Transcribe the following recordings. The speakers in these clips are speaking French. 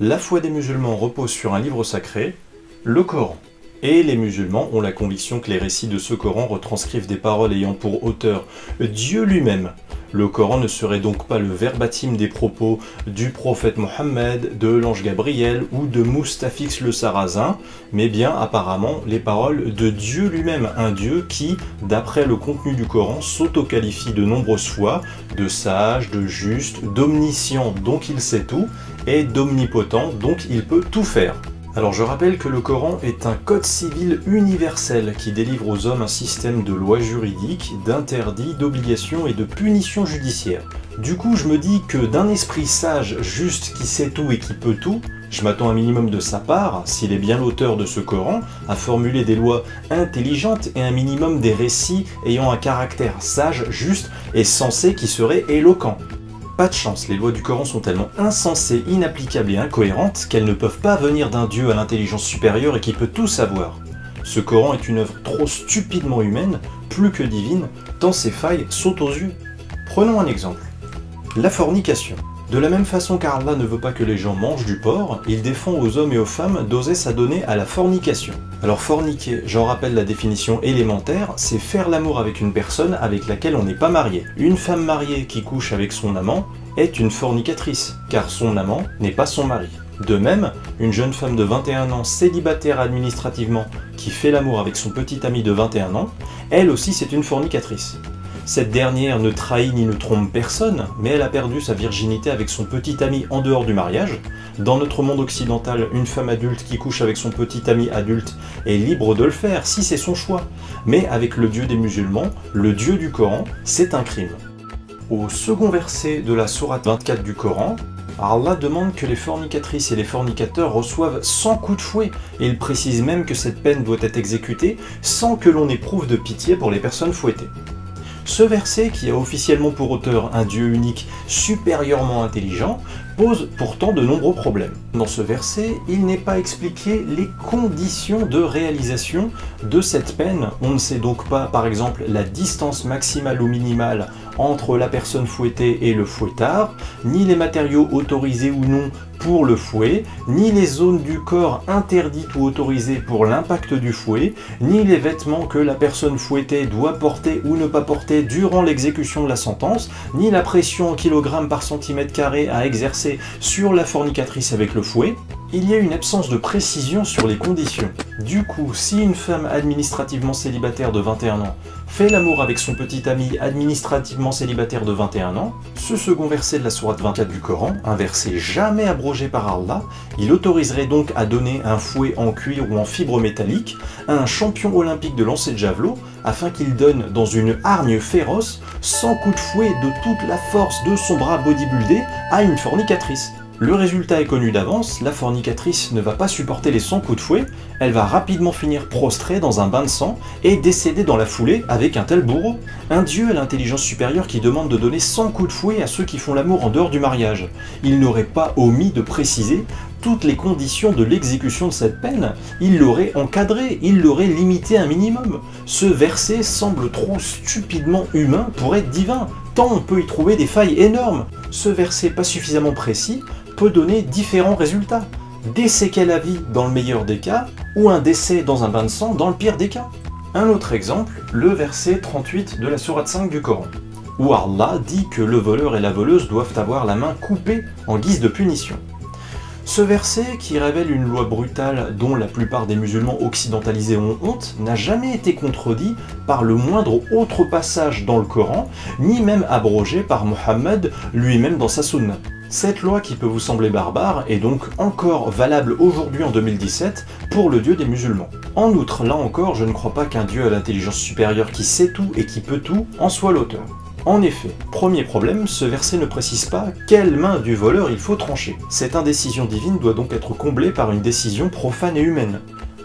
La foi des musulmans repose sur un livre sacré, le Coran. Et les musulmans ont la conviction que les récits de ce Coran retranscrivent des paroles ayant pour auteur Dieu lui-même. Le Coran ne serait donc pas le verbatim des propos du prophète Mohammed, de l'ange Gabriel ou de Moustafix le Sarrasin, mais bien apparemment les paroles de Dieu lui-même, un Dieu qui, d'après le contenu du Coran, s'auto-qualifie de nombreuses fois de sage, de juste, d'omniscient, donc il sait tout, et d'omnipotent, donc il peut tout faire. Alors je rappelle que le Coran est un code civil universel qui délivre aux hommes un système de lois juridiques, d'interdits, d'obligations et de punitions judiciaires. Du coup je me dis que d'un esprit sage, juste, qui sait tout et qui peut tout, je m'attends un minimum de sa part, s'il est bien l'auteur de ce Coran, à formuler des lois intelligentes et un minimum des récits ayant un caractère sage, juste et sensé qui serait éloquent. Pas de chance, les lois du Coran sont tellement insensées, inapplicables et incohérentes qu'elles ne peuvent pas venir d'un Dieu à l'intelligence supérieure et qui peut tout savoir. Ce Coran est une œuvre trop stupidement humaine, plus que divine, tant ses failles sautent aux yeux. Prenons un exemple. La fornication. De la même façon qu'Allah ne veut pas que les gens mangent du porc, il défend aux hommes et aux femmes d'oser s'adonner à la fornication. Alors forniquer, j'en rappelle la définition élémentaire, c'est faire l'amour avec une personne avec laquelle on n'est pas marié. Une femme mariée qui couche avec son amant est une fornicatrice, car son amant n'est pas son mari. De même, une jeune femme de 21 ans célibataire administrativement qui fait l'amour avec son petit ami de 21 ans, elle aussi c'est une fornicatrice. Cette dernière ne trahit ni ne trompe personne, mais elle a perdu sa virginité avec son petit ami en dehors du mariage. Dans notre monde occidental, une femme adulte qui couche avec son petit ami adulte est libre de le faire, si c'est son choix. Mais avec le Dieu des musulmans, le Dieu du Coran, c'est un crime. Au second verset de la sourate 24 du Coran, Allah demande que les fornicatrices et les fornicateurs reçoivent 100 coups de fouet, et il précise même que cette peine doit être exécutée sans que l'on éprouve de pitié pour les personnes fouettées. Ce verset, qui a officiellement pour auteur un Dieu unique supérieurement intelligent, pose pourtant de nombreux problèmes. Dans ce verset, il n'est pas expliqué les conditions de réalisation de cette peine. On ne sait donc pas, par exemple, la distance maximale ou minimale entre la personne fouettée et le fouettard, ni les matériaux autorisés ou non pour le fouet, ni les zones du corps interdites ou autorisées pour l'impact du fouet, ni les vêtements que la personne fouettée doit porter ou ne pas porter durant l'exécution de la sentence, ni la pression en kilogrammes par centimètre carré à exercer sur la fornicatrice avec le fouet. Il y a une absence de précision sur les conditions. Du coup, si une femme administrativement célibataire de 21 ans fait l'amour avec son petit ami administrativement célibataire de 21 ans, ce second verset de la sourate 24 du Coran, un verset jamais abrogé par Allah, il autoriserait donc à donner un fouet en cuir ou en fibre métallique à un champion olympique de lancer de javelot afin qu'il donne dans une hargne féroce 100 coups de fouet de toute la force de son bras bodybuildé à une fornicatrice. Le résultat est connu d'avance, la fornicatrice ne va pas supporter les 100 coups de fouet, elle va rapidement finir prostrée dans un bain de sang et décéder dans la foulée avec un tel bourreau. Un dieu à l'intelligence supérieure qui demande de donner 100 coups de fouet à ceux qui font l'amour en dehors du mariage. Il n'aurait pas omis de préciser toutes les conditions de l'exécution de cette peine, il l'aurait encadré, il l'aurait limité un minimum. Ce verset semble trop stupidement humain pour être divin, tant on peut y trouver des failles énormes. Ce verset pas suffisamment précis peut donner différents résultats. Des séquelles à vie dans le meilleur des cas, ou un décès dans un bain de sang dans le pire des cas. Un autre exemple, le verset 38 de la sourate 5 du Coran, où Allah dit que le voleur et la voleuse doivent avoir la main coupée en guise de punition. Ce verset, qui révèle une loi brutale dont la plupart des musulmans occidentalisés ont honte, n'a jamais été contredit par le moindre autre passage dans le Coran, ni même abrogé par Mohammed lui-même dans sa sunna. Cette loi qui peut vous sembler barbare est donc encore valable aujourd'hui en 2017 pour le Dieu des musulmans. En outre, là encore, je ne crois pas qu'un Dieu à l'intelligence supérieure qui sait tout et qui peut tout en soit l'auteur. En effet, premier problème, ce verset ne précise pas quelle main du voleur il faut trancher. Cette indécision divine doit donc être comblée par une décision profane et humaine.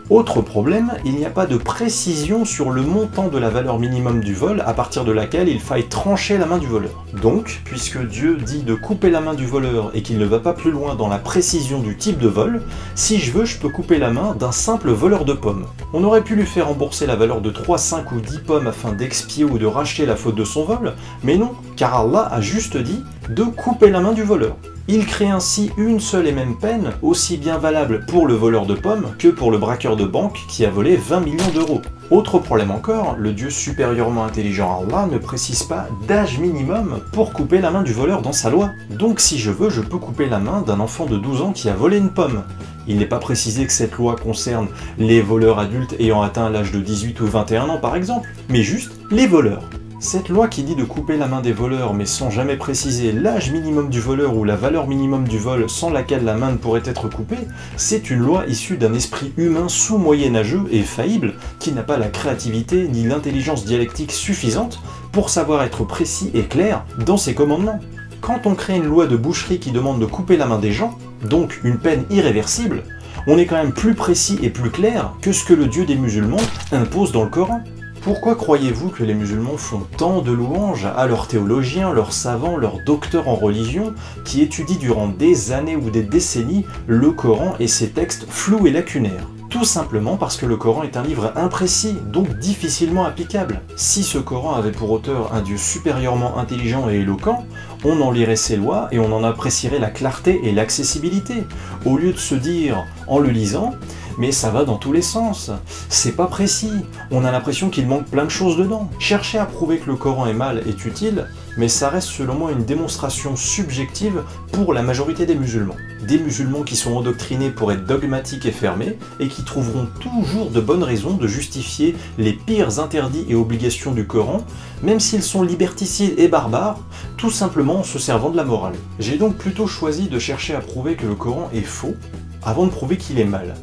Autre problème, il n'y a pas de précision sur le montant de la valeur minimum du vol à partir de laquelle il faille trancher la main du voleur. Donc, puisque Dieu dit de couper la main du voleur et qu'il ne va pas plus loin dans la précision du type de vol, si je veux, je peux couper la main d'un simple voleur de pommes. On aurait pu lui faire rembourser la valeur de 3, 5 ou 10 pommes afin d'expier ou de racheter la faute de son vol, mais non, car Allah a juste dit de couper la main du voleur. Il crée ainsi une seule et même peine, aussi bien valable pour le voleur de pommes que pour le braqueur de banque qui a volé 20 millions d'euros. Autre problème encore, le Dieu supérieurement intelligent Allah ne précise pas d'âge minimum pour couper la main du voleur dans sa loi. Donc si je veux, je peux couper la main d'un enfant de 12 ans qui a volé une pomme. Il n'est pas précisé que cette loi concerne les voleurs adultes ayant atteint l'âge de 18 ou 21 ans par exemple, mais juste les voleurs. Cette loi qui dit de couper la main des voleurs mais sans jamais préciser l'âge minimum du voleur ou la valeur minimum du vol sans laquelle la main ne pourrait être coupée, c'est une loi issue d'un esprit humain sous-moyenâgeux et faillible qui n'a pas la créativité ni l'intelligence dialectique suffisante pour savoir être précis et clair dans ses commandements. Quand on crée une loi de boucherie qui demande de couper la main des gens, donc une peine irréversible, on est quand même plus précis et plus clair que ce que le Dieu des musulmans impose dans le Coran. Pourquoi croyez-vous que les musulmans font tant de louanges à leurs théologiens, leurs savants, leurs docteurs en religion, qui étudient durant des années ou des décennies le Coran et ses textes flous et lacunaires? Tout simplement parce que le Coran est un livre imprécis, donc difficilement applicable. Si ce Coran avait pour auteur un Dieu supérieurement intelligent et éloquent, on en lirait ses lois et on en apprécierait la clarté et l'accessibilité, au lieu de se dire, en le lisant, mais ça va dans tous les sens, c'est pas précis, on a l'impression qu'il manque plein de choses dedans. Chercher à prouver que le Coran est mal est utile, mais ça reste selon moi une démonstration subjective pour la majorité des musulmans. Des musulmans qui sont endoctrinés pour être dogmatiques et fermés, et qui trouveront toujours de bonnes raisons de justifier les pires interdits et obligations du Coran, même s'ils sont liberticides et barbares, tout simplement en se servant de la morale. J'ai donc plutôt choisi de chercher à prouver que le Coran est faux, avant de prouver qu'il est mal.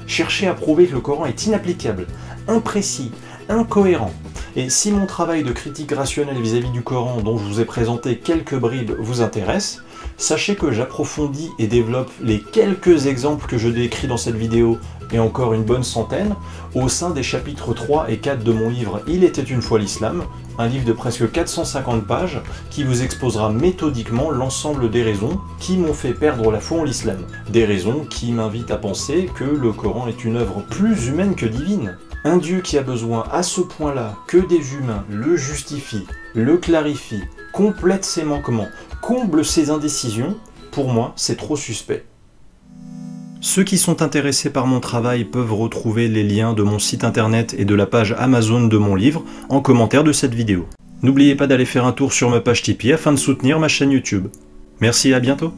Chercher à prouver que le Coran est inapplicable, imprécis, incohérent. Et si mon travail de critique rationnelle vis-à-vis du Coran, dont je vous ai présenté quelques bribes, vous intéresse, sachez que j'approfondis et développe les quelques exemples que je décris dans cette vidéo, et encore une bonne centaine, au sein des chapitres 3 et 4 de mon livre « Il était une fois l'islam », un livre de presque 450 pages qui vous exposera méthodiquement l'ensemble des raisons qui m'ont fait perdre la foi en l'islam. Des raisons qui m'invitent à penser que le Coran est une œuvre plus humaine que divine. Un Dieu qui a besoin à ce point-là que des humains le justifient, le clarifient, complètent ses manquements, comblent ses indécisions, pour moi c'est trop suspect. Ceux qui sont intéressés par mon travail peuvent retrouver les liens de mon site internet et de la page Amazon de mon livre en commentaire de cette vidéo. N'oubliez pas d'aller faire un tour sur ma page Tipeee afin de soutenir ma chaîne YouTube. Merci et à bientôt.